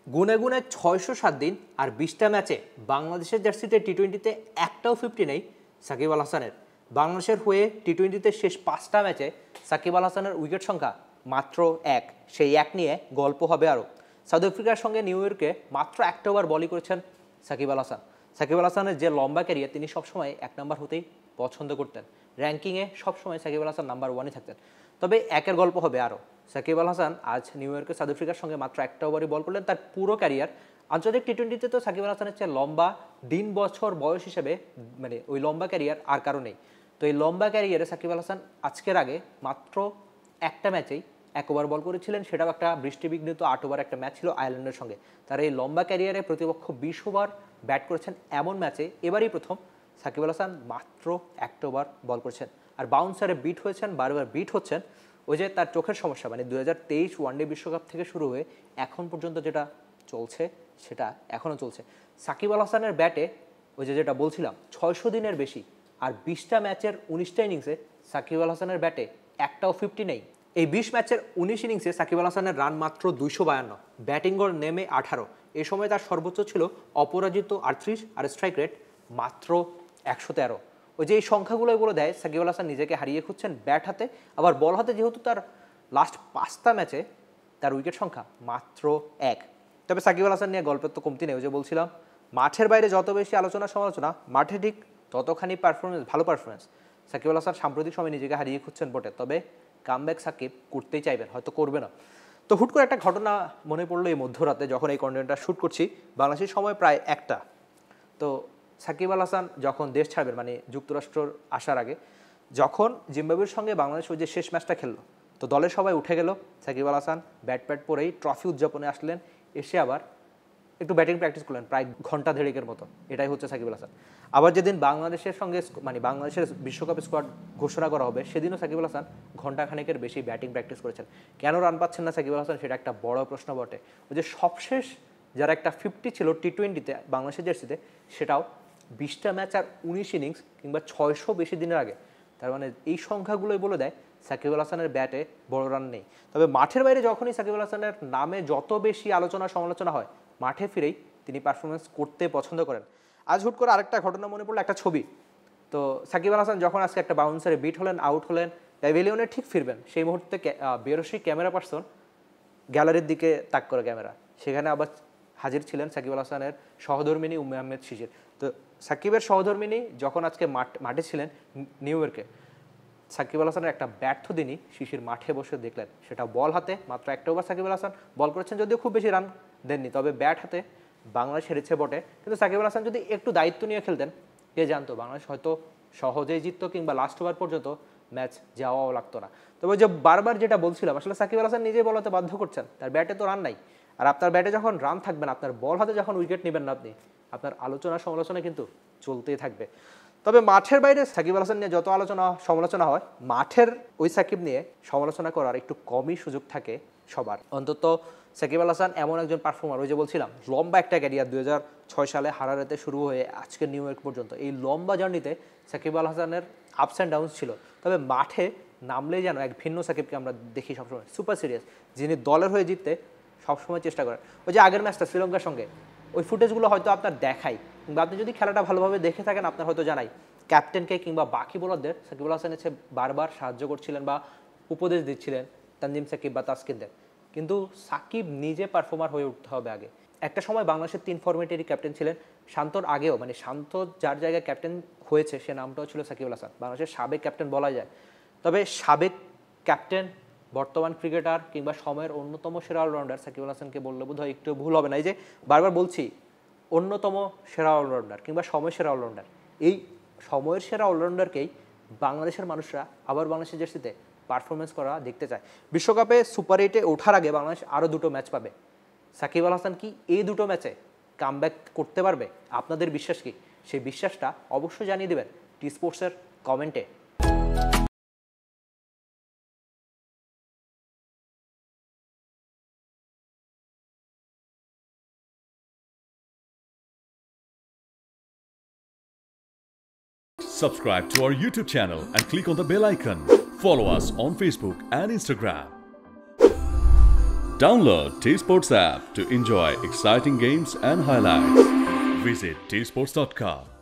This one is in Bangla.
গুনে গুনে ৬০৭ দিন আর ২০টা ম্যাচে বাংলাদেশের জার্সিতে টি-20তে একটাও 50 নেই সাকিব আল হাসানের। বাংলাদেশের হয়ে টি-20তে শেষ 5টা ম্যাচে সাকিব আল হাসানের উইকেট সংখ্যা মাত্র 1। সেই 1 নিয়ে গল্প হবে আরও। সাউথ আফ্রিকার সঙ্গে নিউ ইয়র্কে মাত্র একটা ওভার বলই করেছেন সাকিব আল হাসান। সাকিব আল হাসানের যে লম্বা ক্যারিয়ার, তিনি সবসময় 1 নম্বর হতেই পছন্দ করতেন। র্যাঙ্কিংয়ে সবসময় সাকিব আল হাসান নাম্বার 1-ই থাকতেন। তবে একের গল্প হবে আরও। সাকিব আল হাসান আজ নিউ ইয়র্কে সাউথ আফ্রিকার সঙ্গে মাত্র একটা ওভারই বল করলেন। তার পুরো ক্যারিয়ার আন্তর্জাতিক টি-20তে তো সাকিব আল হাসানের চেয়ে লম্বা দিন বছর বয়স হিসেবে মানে ওই লম্বা ক্যারিয়ার আর কারো নেই। তো এই লম্বা ক্যারিয়ারে সাকিব আল হাসান আজকের আগে মাত্র একটা ম্যাচেই 1 ওভার বল করেছিলেন, সেটাও একটা বৃষ্টিবিঘ্নিত 8 ওভার একটা ম্যাচ ছিল আয়ারল্যান্ডের সঙ্গে। তার এই লম্বা ক্যারিয়ারে প্রতিপক্ষ 20 ওভার ব্যাট করেছেন এমন ম্যাচে এবারই প্রথম সাকিব আল হাসান মাত্র একটা ওভার বল করেছেন। আর বাউন্সারে বিট হয়েছেন, বারবার বিট হচ্ছেন। ওই যে তার চোখের সমস্যা, মানে 2023 ওয়ানডে বিশ্বকাপ থেকে শুরু হয়ে এখন পর্যন্ত যেটা চলছে সেটা এখনও চলছে। সাকিব আল হাসানের ব্যাটে ওই যেটা বলছিলাম 600 দিনের বেশি আর 20টা ম্যাচের 19টা ইনিংসে সাকিব আল হাসানের ব্যাটে একটাও 50 নেই। এই 20 ম্যাচের 19 ইনিংসে সাকিব আল হাসানের রান মাত্র 252, ব্যাটিং গড় নেমে 18। এই সময় তার সর্বোচ্চ ছিল অপরাজিত 38 আর স্ট্রাইক রেট মাত্র 113। ওই যে এই সংখ্যাগুলোই বলে দেয় সাকিব আল হাসান নিজেকে হারিয়ে খুঁজছেন ব্যাট হাতে। আবার বল হাতে যেহেতু তার লাস্ট 5টা ম্যাচে তার উইকেট সংখ্যা মাত্র 1। তবে সাকিব আল হাসান নিয়ে গল্পের তো কমতি নেই। ওই যে বলছিলাম, মাঠের বাইরে যত বেশি আলোচনা সমালোচনা, মাঠে ঠিক ততখানি ভালো পারফরমেন্স। সাকিব আল হাসান সাম্প্রতিক সময় নিজেকে হারিয়ে খুঁজছেন বটে, তবে কামব্যাক সাকিব করতেই চাইবেন, হয়তো করবে না। তো হুট করে একটা ঘটনা মনে পড়লো এই মধ্যরাতে, যখন এই কন্টেন্টটা শ্যুট করছি বাংলাদেশের সময় প্রায় 1টা। তো সাকিব আল হাসান যখন দেশ ছাড়বেন, মানে যুক্তরাষ্ট্র আসার আগে, যখন জিম্বাবুয়ের সঙ্গে বাংলাদেশ ওই যে শেষ ম্যাচটা খেললো, তো দলের সবাই উঠে গেল। সাকিব আল হাসান ব্যাট পরেই ট্রফি উদযাপনে আসলেন, এসে আবার একটু ব্যাটিং প্র্যাকটিস করলেন প্রায় ঘন্টা দেড়েকের মতো। এটাই হচ্ছে সাকিব আল হাসান। আবার যেদিন বাংলাদেশের সঙ্গে মানে বাংলাদেশের বিশ্বকাপ স্কোয়াড ঘোষণা করা হবে, সেদিনও সাকিব আল হাসান ঘন্টাখানেকের বেশি ব্যাটিং প্র্যাকটিস করেছেন। কেন রান পাচ্ছেন না সাকিব আল হাসান, সেটা একটা বড় প্রশ্ন বটে। ওই যে সবশেষ যারা একটা 50 ছিল টি-20তে বাংলাদেশের জার্সিতে, সেটাও 20টা ম্যাচ আর 19 ইনিংস কিংবা 600 বেশি দিনের আগে। তার মানে এই সংখ্যাগুলোই বলে দেয় সাকিব আল হাসানের ব্যাটে বড় রান নেই। তবে মাঠের বাইরে যখনই সাকিব আল হাসানের নামে যত বেশি আলোচনা সমালোচনা হয়, মাঠে ফিরেই তিনি পারফরমেন্স করতে পছন্দ করেন। আজ হুট করে আরেকটা ঘটনা মনে পড়লো, একটা ছবি। তো সাকিব আল হাসান যখন আজকে একটা বাউন্সারে বিট হলেন, আউট হলেন, প্যাভিলিয়নে ঠিক ফিরবেন, সেই মুহূর্তে বেরসি ক্যামেরা পার্সন গ্যালারির দিকে তাক করে ক্যামেরা, সেখানে আবার হাজির ছিলেন সাকিব আল হাসানের সহধর্মিনী উম্মে আহমেদ শিশির। তো সাকিবের সহধর্মিনী যখন আজকে মাঠে ছিলেন নিউ ইয়র্কে, সাকিব আল হাসানের একটা ব্যর্থ দিনই শিশির মাঠে বসে দেখলেন, সেটা বল হাতে। মাত্র একটা ওভার সাকিব আল হাসান বল করেছেন, যদিও খুব বেশি রান দেননি, তবে ব্যাট হাতে বাংলাদেশ হেরেছে বটে। কিন্তু সাকিব আল হাসান যদি একটু দায়িত্ব নিয়ে খেলতেন, কে জানতো বাংলাদেশ হয়তো সহজেই জিততো, কিংবা লাস্ট ওভার পর্যন্ত ম্যাচ যাওয়াও লাগতো না। তবে যে বারবার যেটা বলছিলাম, আসলে সাকিব আল হাসান নিজেই বলাতে বাধ্য করছেন, তার ব্যাটে তো রান নাই। আর আপনার ব্যাটে যখন রান থাকবে না, আপনার বল হাতে যখন উইকেট নেবেন না আপনি, আপনার আলোচনা সমালোচনা কিন্তু চলতেই থাকবে। তবে মাঠের বাইরে সাকিব আল হাসান নিয়ে যত আলোচনা সমালোচনা হয়, মাঠের ওই সাকিব নিয়ে সমালোচনা করার একটু কমই সুযোগ থাকে সবার। অন্তত সাকিব আল হাসান এমন একজন পারফর্মার, ওই যে বলছিলাম লম্বা একটা ক্যারিয়ার, 2006 সালে হারারেতে শুরু হয়ে আজকের নিউ ইয়র্ক পর্যন্ত, এই লম্বা জার্নিতে সাকিব আল হাসানের আপস অ্যান্ড ডাউনস ছিল। তবে মাঠে নামলেই যেন এক ভিন্ন সাকিবকে আমরা দেখি সবসময়, সুপার সিরিয়াস, যিনি দলের হয়ে জিততে সবসময় চেষ্টা করেন। ওই যে আগের ম্যাচটা শ্রীলঙ্কার সঙ্গে, ওই ফুটেজগুলো হয়তো আপনার দেখাই, কিংবা আপনি যদি খেলাটা ভালোভাবে দেখে থাকেন আপনার হয়তো জানাই, ক্যাপ্টেনকে কিংবা বাকি বোলারদের সাকিব আল হাসান এসে বারবার সাহায্য করছিলেন বা উপদেশ দিচ্ছিলেন তানজিম সাকিব বা তাসকিনদের। কিন্তু সাকিব নিজে পারফর্মার হয়ে উঠতে হবে আগে। একটা সময় বাংলাদেশের 3 ফরম্যাটেরই ক্যাপ্টেন ছিলেন, শান্তর আগেও, মানে শান্ত যার জায়গায় ক্যাপ্টেন হয়েছে সে নামটাও ছিল সাকিব আল হাসান, বাংলাদেশের সাবেক ক্যাপ্টেন বলা যায়। তবে সাবেক ক্যাপ্টেন, বর্তমান ক্রিকেটার কিংবা সময়ের অন্যতম সেরা অলরাউন্ডার সাকিব আল হাসানকে বললে বোধহয় একটু ভুল হবে না। এই যে বারবার বলছি অন্যতম সেরা অলরাউন্ডার কিংবা সময়ের সেরা অলরাউন্ডার, এই সময়ের সেরা অলরাউন্ডারকেই বাংলাদেশের মানুষরা আবার বাংলাদেশের জার্সিতে পারফরমেন্স করা দেখতে চায়। বিশ্বকাপে সুপার 8-এ ওঠার আগে বাংলাদেশ আরও 2টো ম্যাচ পাবে। সাকিব আল হাসান কি এই 2টো ম্যাচে কামব্যাক করতে পারবে? আপনাদের বিশ্বাস কি? সেই বিশ্বাসটা অবশ্যই জানিয়ে দেবেন টি স্পোর্টসের কমেন্টে। Subscribe to our YouTube channel and click on the bell icon. Follow us on Facebook and Instagram. Download T Sports app to enjoy exciting games and highlights. Visit tsports.com.